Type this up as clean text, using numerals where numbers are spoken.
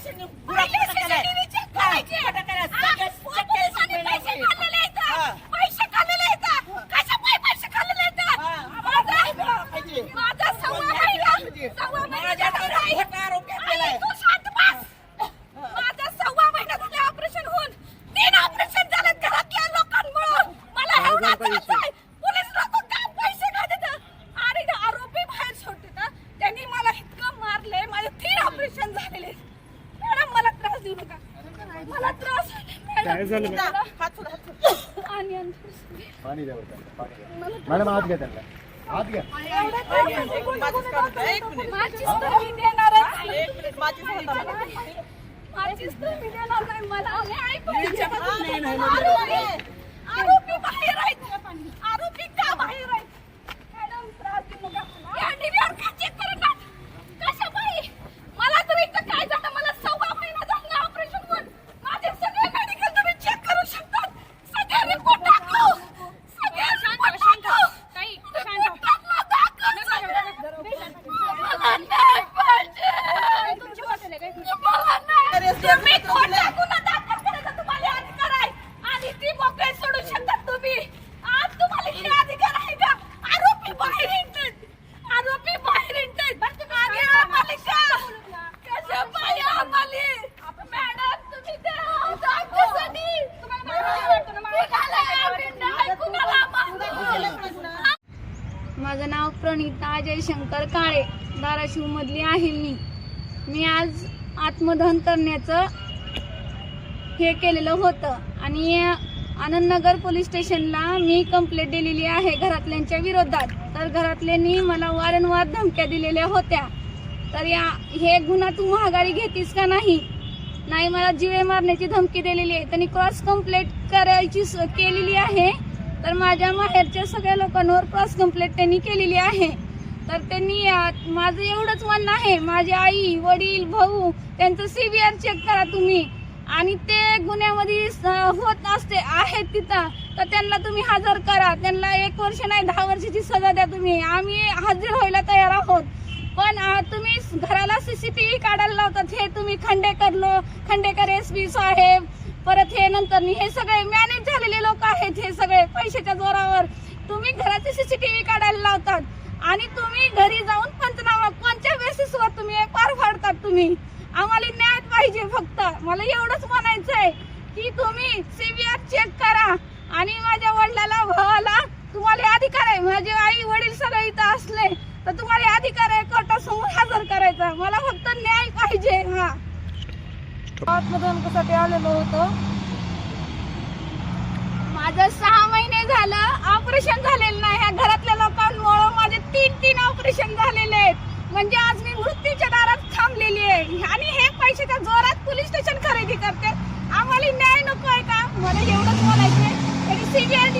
पैसे पाणी द्या मॅडम, हात घ्या त्यांना, हात घ्या. आरोपी बाहेर आहेत, आरोपी का बाहेर आहेत मॅडम? त्रास देऊ नका. कशा बाई? मला तर इथं काय झालं, मला 6 महिना झाला ऑपरेशन होऊन. माझे सगळे मेडिकल तुम्ही चेक करू शकता, सगळे रिपोर्ट टाकलो, सगळे रिपोर्ट टाकलो. मला नाही पाहिजे. तुम्ही खोटा गुन्हा दाखल करायचा तुम्हाला अधिकार आहे आणि ती मोकळे सोडू शकतात तुम्ही. आज तुम्हाला हे अधिकार आहे का? आरोपी बाहेर येतात, आरोपी बाहेर येतात आणि आम्हाला का कसं बाई आम्हाला? मॅडम तुम्ही माझं नाव प्रणिता जयशंकर काळे, धाराशिव मधली आहे. मी आज आत्मदहन करण्याचं हे केलेलं होतं आणि आनंदनगर पोलीस स्टेशनला मी कंप्लेंट दिलेली आहे घरातल्यांच्या विरोधात. तर घरातल्यांनी मला वारंवार धमक्या दिलेल्या होत्या. तर हे गुन्हा तू महागारी घेतीस का नाही, मला जीवे मारण्याची धमकी दिलेली आहे. त्यांनी क्रॉस कंप्लेंट करायची केलेली आहे. तर माझ्या माहेरच्या सगळ्या लोकांवर क्रॉस कंप्लेंट त्यांनी केलेली आहे. तर त्यांनी माझं एवढंच म्हणणं आहे, माझी आई वडील भाऊ त्यांचं CVR चेक करा तुम्ही, आणि ते गुन्ह्यामध्ये होत असते आहेत तिथं तर त्यांना तुम्ही हजर करा. त्यांना 1 वर्ष नाही 10 वर्षाची सजा द्या तुम्ही. आम्ही हजर व्हायला तयार आहोत. पण तुम्ही घराला CCTV काढायला लावतात. हे तुम्ही खंडेकर SP साहेब, परत हे नंतर हे सगळे मॅनेज झालेले लोक आहेत. हे सगळे पैशाच्या जोरावर तुम्ही घराचे CCTV काढायला लावतात आणि तुम्ही घरी जाऊन पंचनामा कोणत्या बेसिसवर तुम्ही पार पाडतात. तुम्ही आम्हाला न्याय पाहिजे. फक्त मला एवढंच म्हणायचं आहे की तुम्ही CVR चेक करा आणि माझ्या वडिलाला भावाला तुम्हाला अधिकार आहे. माझे आई वडील सगळे इथं असले तर तुम्हाला अधिकार आहे कोर्टासमोर हजर करायचा. मला फक्त न्याय पाहिजे. आत्मदहनासाठी आलेलो होतो. माझं 6 महिने झालं ऑपरेशन झालेलं नाही. ह्या घरातल्या लोकांमुळे माझे 3 ऑपरेशन झालेले आहेत. म्हणजे आज मी मृत्यूच्या दारात थांबलेली आहे आणि हे पैशाच्या जोरात पोलीस स्टेशन खरेदी करते. आम्हाला न्याय नको आहे का? मला एवढंच म्हणायचंय. CVR